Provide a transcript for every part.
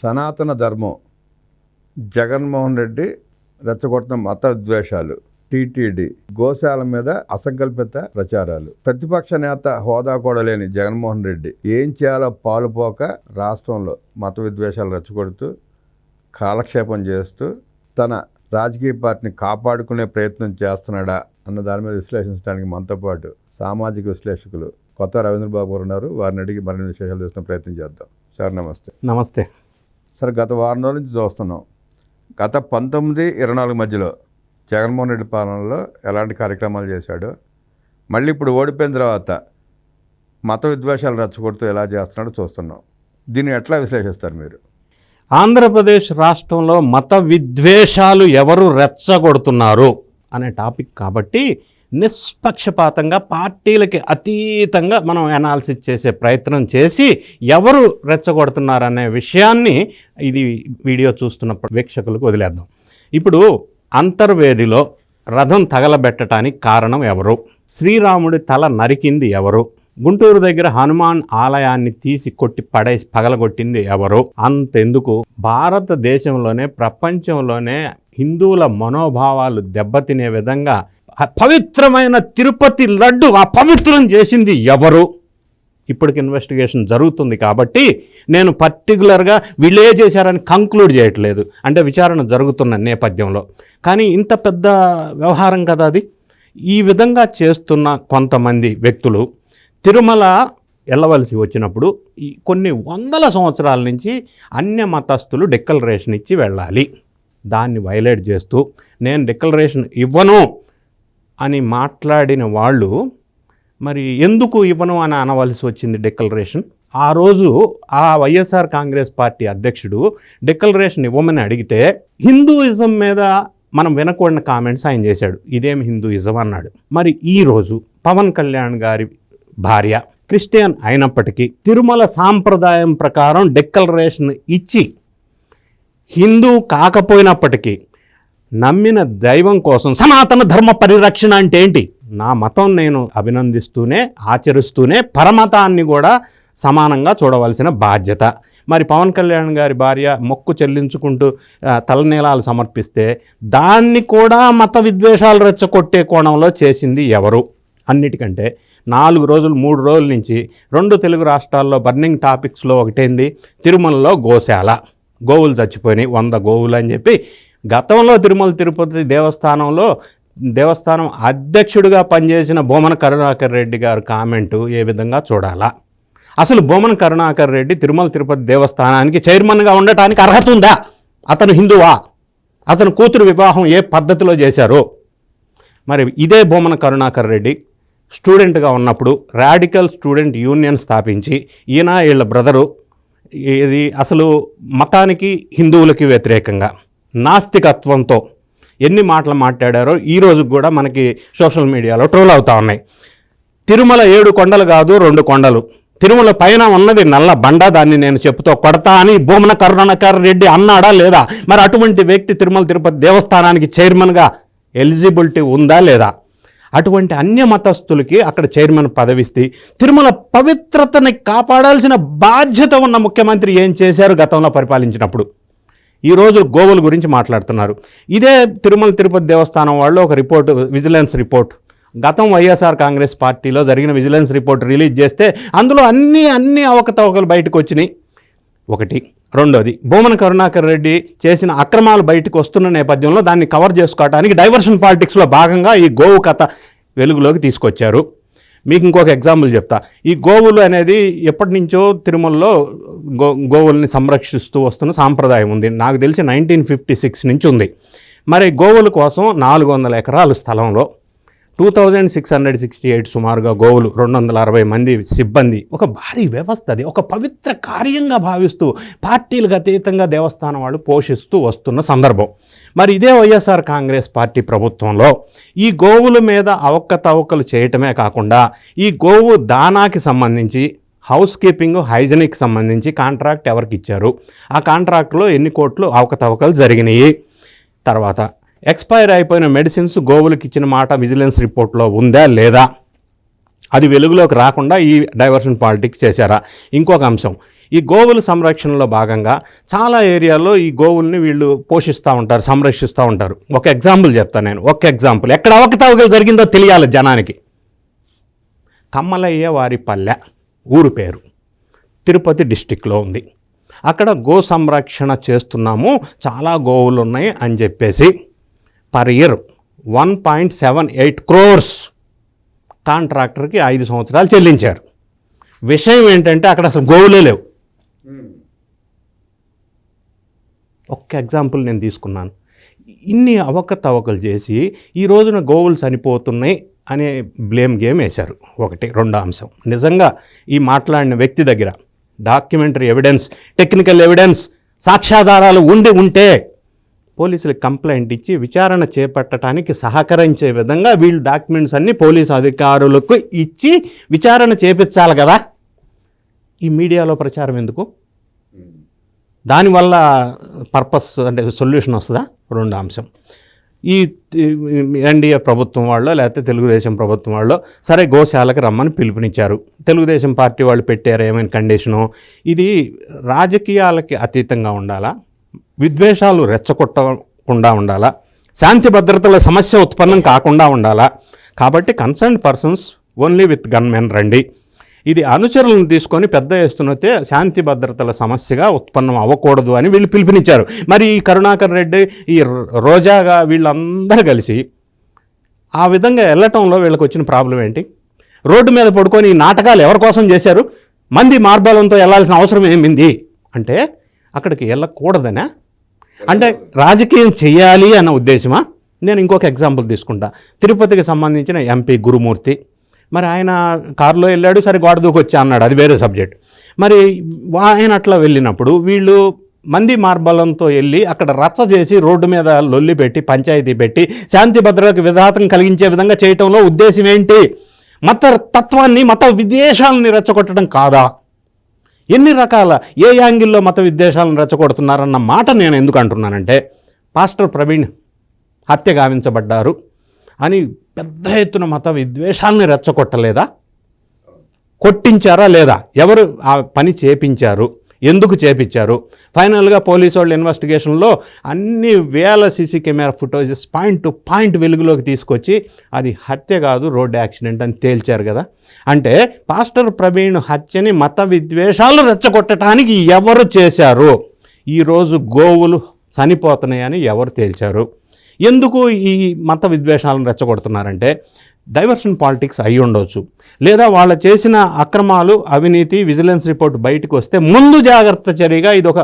సనాతన ధర్మం, జగన్మోహన్ రెడ్డి రెచ్చగొట్టిన మత విద్వేషాలు, టీటీడీ, గోశాల మీద అసంకల్పిత ప్రచారాలు, ప్రతిపక్ష నేత హోదా కూడా లేని జగన్మోహన్ రెడ్డి ఏం చేయాలో పాలుపోక రాష్ట్రంలో మత విద్వేషాలు రెచ్చగొడుతూ కాలక్షేపం చేస్తూ తన రాజకీయ పార్టీని కాపాడుకునే ప్రయత్నం చేస్తున్నాడా అన్న దాని మీద విశ్లేషించడానికి మనతో పాటు సామాజిక విశ్లేషకులు కొత్త రవీంద్రబాబు గారు ఉన్నారు. వారిని అడిగి మరిన్ని విశేషాలు తీసుకునే ప్రయత్నం చేద్దాం. సార్ నమస్తే. నమస్తే సార్, గత వారం రోజుల నుంచి చూస్తున్నాం, గత 19-24 మధ్యలో జగన్మోహన్ రెడ్డి పాలనలో ఎలాంటి కార్యక్రమాలు చేశాడో, మళ్ళీ ఇప్పుడు ఓడిపోయిన తర్వాత మత విద్వేషాలు రెచ్చగొడుతూ ఎలా చేస్తున్నాడో చూస్తున్నాం. దీన్ని ఎట్లా విశ్లేషిస్తారు మీరు? ఆంధ్రప్రదేశ్ రాష్ట్రంలో మత విద్వేషాలు ఎవరు రెచ్చగొడుతున్నారు అనే టాపిక్ కాబట్టి నిష్పక్షపాతంగా పార్టీలకి అతీతంగా మనం అనాలిసిస్ చేసే ప్రయత్నం చేసి ఎవరు రెచ్చగొడుతున్నారనే విషయాన్ని ఇది వీడియో చూస్తున్న వీక్షకులకు వదిలేద్దాం. ఇప్పుడు అంతర్వేదిలో రథం తగలబెట్టడానికి కారణం ఎవరు? శ్రీరాముడి తల నరికింది ఎవరు? గుంటూరు దగ్గర హనుమాన్ ఆలయాన్ని తీసి కొట్టి పగలగొట్టింది ఎవరు? అంతెందుకు, భారతదేశంలోనే ప్రపంచంలోనే హిందువుల మనోభావాలు దెబ్బతినే విధంగా పవిత్రమైన తిరుపతి లడ్డు అపవిత్రం చేసింది ఎవరు? ఇప్పటికి ఇన్వెస్టిగేషన్ జరుగుతుంది కాబట్టి నేను పర్టికులర్గా వీళ్ళే చేశారని కంక్లూడ్ చేయట్లేదు, అంటే విచారణ జరుగుతున్న నేపథ్యంలో. కానీ ఇంత పెద్ద వ్యవహారం కదా అది. ఈ విధంగా చేస్తున్న కొంతమంది వ్యక్తులు తిరుమల వెళ్ళవలసి వచ్చినప్పుడు కొన్ని వందల సంవత్సరాల నుంచి అన్య మతస్థులు డిక్లరేషన్ ఇచ్చి వెళ్ళాలి. దాన్ని వైలేట్ చేస్తూ నేను డిక్లరేషన్ ఇవ్వను అని మాట్లాడిన వాళ్ళు మరి ఎందుకు ఇవ్వను అని అనవలసి వచ్చింది డిక్లరేషన్? ఆ రోజు ఆ వైఎస్ఆర్ కాంగ్రెస్ పార్టీ అధ్యక్షుడు డిక్లరేషన్ ఇవ్వమని అడిగితే హిందూయిజం మీద మనం వినకూడని కామెంట్స్ ఆయన చేశాడు. ఇదేమి హిందూయిజం అన్నాడు. మరి ఈరోజు పవన్ కళ్యాణ్ గారి భార్య క్రిస్టియన్ అయినప్పటికీ తిరుమల సాంప్రదాయం ప్రకారం డిక్లరేషన్ ఇచ్చి హిందూ కాకపోయినప్పటికీ నమ్మిన దైవం కోసం సనాతన ధర్మ పరిరక్షణ అంటే ఏంటి? నా మతం నేను అభినందిస్తూనే ఆచరిస్తూనే పరమతాన్ని కూడా సమానంగా చూడవలసిన బాధ్యత. మరి పవన్ కళ్యాణ్ గారి భార్య మొక్కు చెల్లించుకుంటూ తలనీలాలు సమర్పిస్తే దాన్ని కూడా మత విద్వేషాలు రెచ్చగొట్టే కోణంలో చేసింది ఎవరు? అన్నిటికంటే 4 రోజులు 3 రోజుల నుంచి 2 తెలుగు రాష్ట్రాల్లో బర్నింగ్ టాపిక్స్లో ఒకటేంది, తిరుమలలో గోశాల, గోవులు చచ్చిపోయినాయి 100 గోవులు అని చెప్పి గతంలో తిరుమల తిరుపతి దేవస్థానం అధ్యక్షుడిగా పనిచేసిన బోమన కరుణాకర్ రెడ్డి గారు కామెంటు ఏ విధంగా చూడాలా? అసలు బోమన కరుణాకర్ రెడ్డి తిరుమల తిరుపతి దేవస్థానానికి చైర్మన్గా ఉండటానికి అర్హత ఉందా? అతను హిందువా? అతను కూతురు వివాహం ఏ పద్ధతిలో చేశారు? మరి ఇదే బోమన కరుణాకర్ రెడ్డి స్టూడెంట్గా ఉన్నప్పుడు రాడికల్ స్టూడెంట్ యూనియన్ స్థాపించి ఈయన వీళ్ళ బ్రదరు ఇది అసలు మతానికి హిందువులకి వ్యతిరేకంగా నాస్తికత్వంతో ఎన్ని మాటలు మాట్లాడారో ఈరోజు కూడా మనకి సోషల్ మీడియాలో ట్రోల్ అవుతూ ఉన్నాయి. తిరుమల 7 కొండలు కాదు 2 కొండలు, తిరుమల పైన ఉన్నది నల్ల బండ, దాన్ని నేను చెప్పుతో కొడతా అని బోమన కరుణాకర్ రెడ్డి అన్నాడా లేదా? మరి అటువంటి వ్యక్తి తిరుమల తిరుపతి దేవస్థానానికి చైర్మన్గా ఎలిజిబిలిటీ ఉందా లేదా? అటువంటి అన్య మతస్థులకి అక్కడ చైర్మన్ పదవిస్తే తిరుమల పవిత్రతని కాపాడాల్సిన బాధ్యత ఉన్న ముఖ్యమంత్రి ఏం చేశారు గతంలో పరిపాలించినప్పుడు? ఈరోజు గోవుల గురించి మాట్లాడుతున్నారు. ఇదే తిరుమల తిరుపతి దేవస్థానం వాళ్ళు ఒక రిపోర్టు, విజిలెన్స్ రిపోర్ట్, గతం వైఎస్ఆర్ కాంగ్రెస్ పార్టీలో జరిగిన విజిలెన్స్ రిపోర్ట్ రిలీజ్ చేస్తే అందులో అన్ని అవకతవకలు బయటకు వచ్చినాయి. ఒకటి. రెండోది, బోమన కరుణాకర్ రెడ్డి చేసిన అక్రమాలు బయటకు వస్తున్న నేపథ్యంలో దాన్ని కవర్ చేసుకోవడానికి డైవర్షన్ పాలిటిక్స్లో భాగంగా ఈ గోవు కథ వెలుగులోకి తీసుకొచ్చారు. మీకు ఇంకొక ఎగ్జాంపుల్ చెప్తా. ఈ గోవులు అనేది ఎప్పటి నుంచో తిరుమలలో గోవుల్ని సంరక్షిస్తూ వస్తున్న సాంప్రదాయం ఉంది. నాకు తెలిసి 1956 నుంచి ఉంది. మరి గోవుల కోసం 400 ఎకరాల స్థలంలో 2668 సుమారుగా గోవులు, 260 మంది సిబ్బంది, ఒక భారీ వ్యవస్థ. అది ఒక పవిత్ర కార్యంగా భావిస్తూ పార్టీలకు అతీతంగా దేవస్థానం వాళ్ళు పోషిస్తూ వస్తున్న సందర్భం. మరి ఇదే వైఎస్ఆర్ కాంగ్రెస్ పార్టీ ప్రభుత్వంలో ఈ గోవుల మీద అవకతవకలు చేయటమే కాకుండా ఈ గోవు దానాకి సంబంధించి హౌస్ కీపింగ్, హైజెనిక్ సంబంధించి కాంట్రాక్ట్ ఎవరికి ఇచ్చారు, ఆ కాంట్రాక్ట్లో ఎన్ని కోట్లు అవకతవకలు జరిగినాయి, తర్వాత ఎక్స్పైర్ అయిపోయిన మెడిసిన్స్ గోవులకి ఇచ్చిన మాట విజిలెన్స్ రిపోర్ట్లో ఉందా లేదా, అది వెలుగులోకి రాకుండా ఈ డైవర్షన్ పాలిటిక్స్ చేశారా? ఇంకొక అంశం, ఈ గోవుల సంరక్షణలో భాగంగా చాలా ఏరియాల్లో ఈ గోవుల్ని వీళ్ళు పోషిస్తూ ఉంటారు, సంరక్షిస్తూ ఉంటారు. ఒక ఎగ్జాంపుల్ చెప్తాను నేను. ఒక ఎగ్జాంపుల్ ఎక్కడ అవకతవకలు జరిగిందో తెలియాలి జనానికి. కమ్మలయ్య వారి పల్లె ఊరు పేరు తిరుపతి డిస్టిక్లో ఉంది. అక్కడ గో సంరక్షణ చేస్తున్నాము, చాలా గోవులు ఉన్నాయి అని చెప్పేసి పర్ ఇయర్ 1.78 crores కాంట్రాక్టర్కి 5 సంవత్సరాలు చెల్లించారు. విషయం ఏంటంటే అక్కడ అసలు గోవులే లేవు. ఒక్క ఎగ్జాంపుల్ నేను తీసుకున్నాను. ఇన్ని అవకతవకలు చేసి ఈ రోజున గోవులు చనిపోతున్నాయి అనే బ్లేమ్ గేమ్ వేశారు. ఒకటి. రెండో అంశం, నిజంగా ఈ మాట్లాడిన వ్యక్తి దగ్గర డాక్యుమెంటరీ ఎవిడెన్స్, టెక్నికల్ ఎవిడెన్స్, సాక్ష్యాధారాలు ఉంటే పోలీసులకు కంప్లైంట్ ఇచ్చి విచారణ చేపట్టడానికి సహకరించే విధంగా వీళ్ళు డాక్యుమెంట్స్ అన్నీ పోలీసు అధికారులకు ఇచ్చి విచారణ చేపించాలి కదా. ఈ మీడియాలో ప్రచారం ఎందుకు? దానివల్ల పర్పస్ అంటే సొల్యూషన్ వస్తుందా? రెండో అంశం, ఈ ఎన్డీఏ ప్రభుత్వం వాళ్ళు లేకపోతే తెలుగుదేశం ప్రభుత్వం వాళ్ళు సరే గోశాలకు రమ్మని పిలుపునిచ్చారు. తెలుగుదేశం పార్టీ వాళ్ళు పెట్టారు ఏమైనా కండిషను, ఇది రాజకీయాలకి అతీతంగా ఉండాలా, విద్వేషాలు రెచ్చగొట్టకుండా ఉండాలా, శాంతి భద్రతల సమస్య ఉత్పన్నం కాకుండా ఉండాలా, కాబట్టి concern persons only with gunmen రండి. ఇది అనుచరులను తీసుకొని పెద్ద ఎత్తునైతే శాంతి భద్రతల సమస్యగా ఉత్పన్నం అవ్వకూడదు అని వీళ్ళు పిలుపునిచ్చారు. మరి ఈ కరుణాకర్ రెడ్డి, ఈ రోజాగా వీళ్ళందరూ కలిసి ఆ విధంగా వెళ్ళటంలో వీళ్ళకి వచ్చిన ప్రాబ్లం ఏంటి? రోడ్డు మీద పడుకొని ఈ నాటకాలు ఎవరి కోసం చేశారు? మంది మార్బలంతో వెళ్ళాల్సిన అవసరం ఏమింది అంటే అక్కడికి వెళ్ళకూడదనా? అంటే రాజకీయం చేయాలి అన్న ఉద్దేశమా? నేను ఇంకొక ఎగ్జాంపుల్ తీసుకుంటా. తిరుపతికి సంబంధించిన ఎంపీ గురుమూర్తి, మరి ఆయన కారులో వెళ్ళాడు, సరే గోడ దూకొచ్చా అన్నాడు, అది వేరే సబ్జెక్ట్. మరి ఆయన అట్లా వెళ్ళినప్పుడు వీళ్ళు మంది మార్బలంతో వెళ్ళి అక్కడ రచ్చ చేసి రోడ్డు మీద లొల్లి పెట్టి పంచాయతీ పెట్టి శాంతి భద్రతకు విఘాతం కలిగించే విధంగా చేయటంలో ఉద్దేశం ఏంటి? మత తత్వాన్ని, మత విద్వేషాలని రెచ్చగొట్టడం కాదా? ఎన్ని రకాల ఏ యాంగిల్లో మత విద్వేషాలను రెచ్చగొడుతున్నారన్న మాట నేను ఎందుకు అంటున్నానంటే, పాస్టర్ ప్రవీణ్ హత్య గావించబడ్డారు అని పెద్ద ఎత్తున మత విద్వేషాలని రెచ్చగొట్టలేదా? కొట్టించారా లేదా? ఎవరు ఆ పని చేపించారు? ఎందుకు చేపించారు? ఫైనల్గా పోలీసు వాళ్ళ ఇన్వెస్టిగేషన్లో అన్ని వేల CC camera footages point to point వెలుగులోకి తీసుకొచ్చి అది హత్య కాదు, రోడ్డు యాక్సిడెంట్ అని తేల్చారు కదా. అంటే పాస్టర్ ప్రవీణ్ హత్యని మత విద్వేషాలు రెచ్చగొట్టడానికి ఎవరు చేశారు? ఈరోజు గోవులు చనిపోతున్నాయని ఎవరు తేల్చారు? ఎందుకు ఈ మత విద్వేషాలను రెచ్చగొడుతున్నారంటే డైవర్షన్ పాలిటిక్స్ అయి ఉండొచ్చు, లేదా వాళ్ళ చేసిన అక్రమాలు, అవినీతి, విజిలెన్స్ రిపోర్ట్ బయటకు వస్తే ముందు జాగ్రత్త చర్యగా ఇది ఒక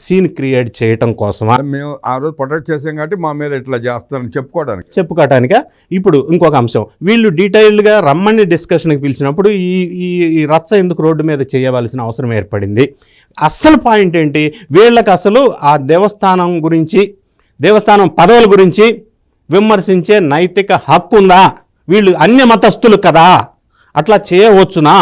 సీన్ క్రియేట్ చేయటం కోసమా? మేము ఆ రోజు ప్రొటెక్ట్ చేసాం కాబట్టి మా మీద ఇట్లా చేస్తారని చెప్పుకోవటానికా? ఇప్పుడు ఇంకొక అంశం, వీళ్ళు డీటెయిల్డ్గా రమ్మని డిస్కషన్కి పిలిచినప్పుడు ఈ రచ్చ ఎందుకు రోడ్డు మీద చేయవలసిన అవసరం ఏర్పడింది? అస్సలు పాయింట్ ఏంటి? వీళ్ళకి అసలు ఆ దేవస్థానం గురించి, దేవస్థానం పదవుల గురించి విమర్శించే నైతిక హక్కు ఉందా? వీళ్ళు అన్య మతస్థులు కదా, అట్లా చేయవచ్చునా?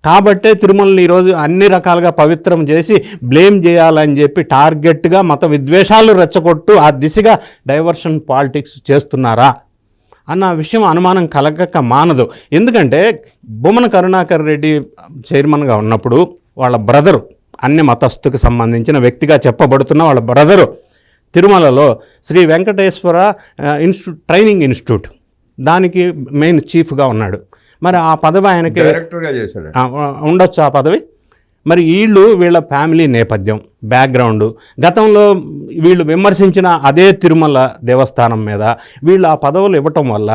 కాబట్టే తిరుమలని ఈరోజు అన్ని రకాలుగా పవిత్రం చేసి బ్లేమ్ చేయాలని చెప్పి టార్గెట్గా మత విద్వేషాలు రెచ్చగొట్టు ఆ దిశగా డైవర్షన్ పాలిటిక్స్ చేస్తున్నారా అన్న విషయం అనుమానం కలగక మానదు. ఎందుకంటే బొమ్మన కరుణాకర్ రెడ్డి చైర్మన్గా ఉన్నప్పుడు వాళ్ళ బ్రదరు, అన్య మతస్థుకు సంబంధించిన వ్యక్తిగా చెప్పబడుతున్న వాళ్ళ బ్రదరు తిరుమలలో శ్రీ వెంకటేశ్వర ట్రైనింగ్ ఇన్స్టిట్యూట్ దానికి మెయిన్ చీఫ్గా ఉన్నాడు. మరి ఆ పదవి ఆయనకి డైరెక్టర్గా చేశాడు, ఉండొచ్చు ఆ పదవి. మరి వీళ్ళ ఫ్యామిలీ నేపథ్యం, బ్యాక్గ్రౌండ్, గతంలో వీళ్ళు విమర్శించిన అదే తిరుమల దేవస్థానం మీద వీళ్ళు ఆ పదవులు ఇవ్వటం వల్ల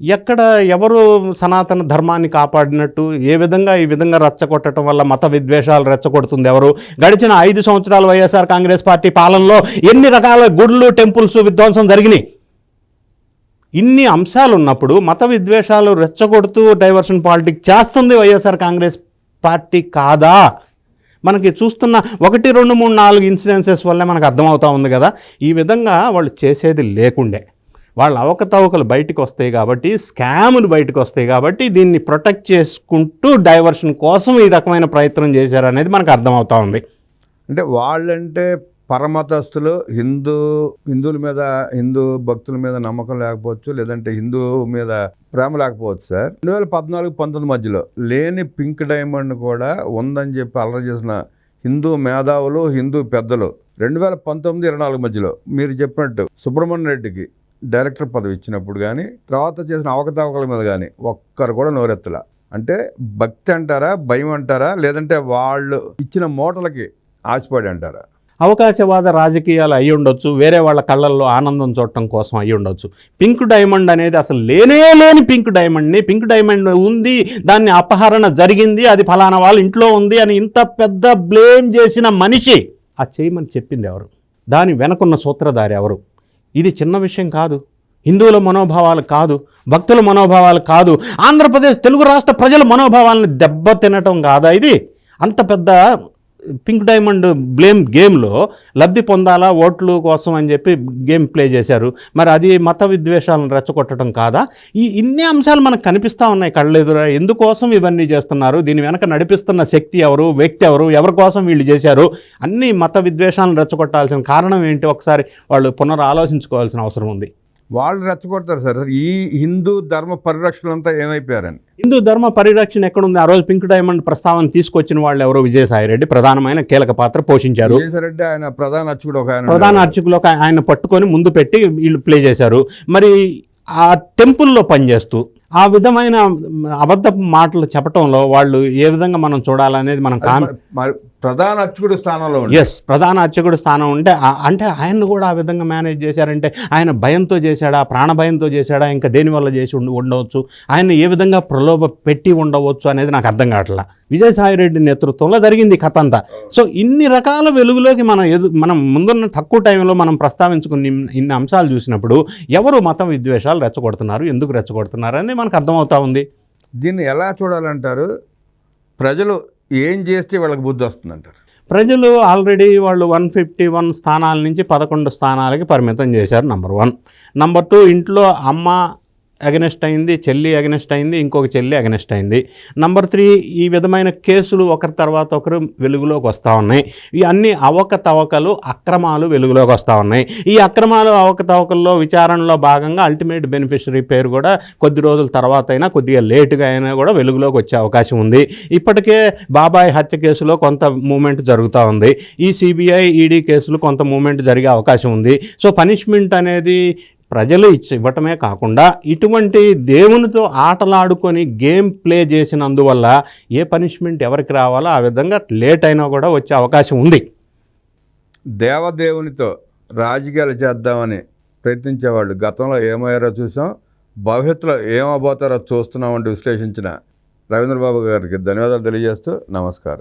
ఎక్కడ ఎవరు సనాతన ధర్మాన్ని కాపాడినట్టు, ఏ విధంగా ఈ విధంగా రెచ్చగొట్టడం వల్ల మత విద్వేషాలు రెచ్చగొడుతుంది ఎవరు? గడిచిన 5 సంవత్సరాలు వైఎస్ఆర్ కాంగ్రెస్ పార్టీ పాలనలో ఎన్ని రకాల గుళ్ళు, టెంపుల్స్ విధ్వంసం జరిగినాయి? ఇన్ని అంశాలు ఉన్నప్పుడు మత విద్వేషాలు రెచ్చగొడుతూ డైవర్షన్ పాలిటిక్స్ చేస్తుంది వైఎస్ఆర్ కాంగ్రెస్ పార్టీ కాదా? మనకి చూస్తున్న 1, 2, 3, 4 ఇన్సిడెన్సెస్ వల్లే మనకు అర్థమవుతా ఉంది కదా. ఈ విధంగా వాళ్ళు చేసేది లేకుండే వాళ్ళ అవకతవకలు బయటకు వస్తాయి కాబట్టి, స్కాములు బయటకు వస్తాయి కాబట్టి దీన్ని ప్రొటెక్ట్ చేసుకుంటూ డైవర్షన్ కోసం ఈ రకమైన ప్రయత్నం చేశారనేది మనకు అర్థమవుతా ఉంది. అంటే వాళ్ళంటే పరమతస్తులు హిందువుల మీద, హిందూ భక్తుల మీద నమ్మకం లేకపోవచ్చు, లేదంటే హిందూ మీద ప్రేమ లేకపోవచ్చు సార్. 2014-19 మధ్యలో లేని పింక్ డైమండ్ కూడా ఉందని చెప్పి అల్లరి చేసిన హిందూ మేధావులు, హిందూ పెద్దలు 2019-24 మధ్యలో మీరు చెప్పినట్టు సుబ్రహ్మణ్య రెడ్డికి డైరెక్టర్ పదవి ఇచ్చినప్పుడు కానీ, తర్వాత చేసిన అవకతవకల మీద కానీ ఒక్కరు కూడా నోరెత్తలా. అంటే భక్తి అంటారా, భయం అంటారా, లేదంటే వాళ్ళు ఇచ్చిన మూటలకి ఆశపడి అంటారా? అవకాశవాద రాజకీయాలు అయి ఉండొచ్చు, వేరే వాళ్ళ కళ్ళల్లో ఆనందం చూడటం కోసం అయి ఉండొచ్చు. పింక్ డైమండ్ అనేది అసలు లేని పింక్ డైమండ్ ఉంది, దాన్ని అపహరణ జరిగింది, అది ఫలానా వాళ్ళ ఇంట్లో ఉంది అని ఇంత పెద్ద బ్లేమ్ చేసిన మనిషి ఆ చేయమని చెప్పింది ఎవరు? దాని వెనకున్న సూత్రధారి ఎవరు? ఇది చిన్న విషయం కాదు. హిందువుల మనోభావాలు కాదు, భక్తుల మనోభావాలు కాదు, ఆంధ్రప్రదేశ్ తెలుగు రాష్ట్ర ప్రజల మనోభావాలను దెబ్బ తినటం కాదా ఇది? అంత పెద్ద పింక్ డైమండ్ బ్లేమ్ గేమ్లో లబ్ధి పొందాలా ఓట్లు కోసం అని చెప్పి గేమ్ ప్లే చేశారు. మరి అది మత విద్వేషాలను రెచ్చగొట్టడం కాదా? ఇన్ని అంశాలు మనకు కనిపిస్తూ ఉన్నాయి కళ్ళెదురా. ఎందుకోసం ఇవన్నీ చేస్తున్నారు? దీని వెనక నడిపిస్తున్న శక్తి ఎవరు, వ్యక్తి ఎవరు, ఎవరి కోసం వీళ్ళు చేశారు? అన్ని మత విద్వేషాలను రెచ్చగొట్టాల్సిన కారణం ఏంటి? ఒకసారి వాళ్ళు పునరాలోచించుకోవాల్సిన అవసరం ఉంది. వాళ్ళు రెచ్చగొడతారు సార్. ఈ హిందూ ధర్మ పరిరక్షణలంతా ఏమైపోయారని. హిందూ ధర్మ పరిరక్షణ ఎక్కడుంది? ఆ రోజు పింక్ డైమండ్ ప్రస్తావన తీసుకొచ్చిన వాళ్ళు ఎవరో విజయసాయిరెడ్డి ప్రధానమైన కీలక పాత్ర పోషించారు. విజయసాయిరెడ్డి ఆయన ప్రధాన అర్చకుడు, ప్రధాన అర్చకులు ఆయన పట్టుకొని ముందు పెట్టి వీళ్ళు ప్లే చేశారు. మరి ఆ టెంపుల్లో పనిచేస్తూ ఆ విధమైన అబద్ధపు మాటలు చెప్పటంలో వాళ్ళు ఏ విధంగా మనం చూడాలనేది మనం ప్రధాన అర్చకుడు స్థానంలో ప్రధాన అర్చకుడు స్థానం ఉంటే అంటే ఆయన్ని కూడా ఆ విధంగా మేనేజ్ చేశారంటే ఆయన భయంతో చేశాడా, ప్రాణ భయంతో చేశాడా, ఇంకా దేనివల్ల చేసి ఉండవచ్చు, ఆయన ఏ విధంగా ప్రలోభ పెట్టి ఉండవచ్చు అనేది నాకు అర్థం కావట్లా. విజయసాయిరెడ్డి నేతృత్వంలో జరిగింది కథ అంతా. సో ఇన్ని రకాల వెలుగులోకి మనం ముందున్న తక్కువ టైంలో మనం ప్రస్తావించుకుని ఇన్ని అంశాలు చూసినప్పుడు ఎవరు మత విద్వేషాలు రెచ్చగొడుతున్నారు, ఎందుకు రెచ్చగొడుతున్నారు అనేది మనకు అర్థమవుతా ఉంది. దీన్ని ఎలా చూడాలంటారు? ప్రజలు ఏం చేస్తే వాళ్ళకి బుద్ధి వస్తుందంటారు? ప్రజలు ఆల్రెడీ వాళ్ళు 151 స్థానాల నుంచి 11 స్థానాలకి పరిమితం చేశారు. నంబర్ 1. నంబర్ 2, ఇంట్లో అమ్మ అగెనెస్ట్ అయింది, చెల్లి అగెనెస్ట్ అయింది, ఇంకొక చెల్లి అగెనెస్ట్ అయింది. నంబర్ 3, ఈ విధమైన కేసులు ఒకరి తర్వాత ఒకరు వెలుగులోకి వస్తూ ఉన్నాయి. ఈ అన్ని అవకతవకలు, అక్రమాలు వెలుగులోకి వస్తూ ఉన్నాయి. ఈ అక్రమాలు, అవకతవకల్లో విచారణలో భాగంగా అల్టిమేట్ బెనిఫిషరీ పేరు కూడా కొద్ది రోజుల తర్వాత అయినా, కొద్దిగా లేటుగా అయినా కూడా వెలుగులోకి వచ్చే అవకాశం ఉంది. ఇప్పటికే బాబాయ్ హత్య కేసులో కొంత మూమెంట్ జరుగుతూ ఉంది. ఈ సిబిఐ, ఈడీ కేసులు కొంత మూమెంట్ జరిగే అవకాశం ఉంది. సో పనిష్మెంట్ అనేది ప్రజలు ఇవ్వటమే కాకుండా ఇటువంటి దేవునితో ఆటలాడుకొని గేమ్ ప్లే చేసినందువల్ల ఏ పనిష్మెంట్ ఎవరికి రావాలో ఆ విధంగా లేట్ అయినా కూడా వచ్చే అవకాశం ఉంది. దేవదేవునితో రాజకీయాలు చేద్దామని ప్రయత్నించేవాళ్ళు గతంలో ఏమయ్యారో చూసాం, భవిష్యత్తులో ఏమబోతారో చూస్తున్నామంటూ విశ్లేషించిన రవీంద్రబాబు గారికి ధన్యవాదాలు తెలియజేస్తూ నమస్కారం.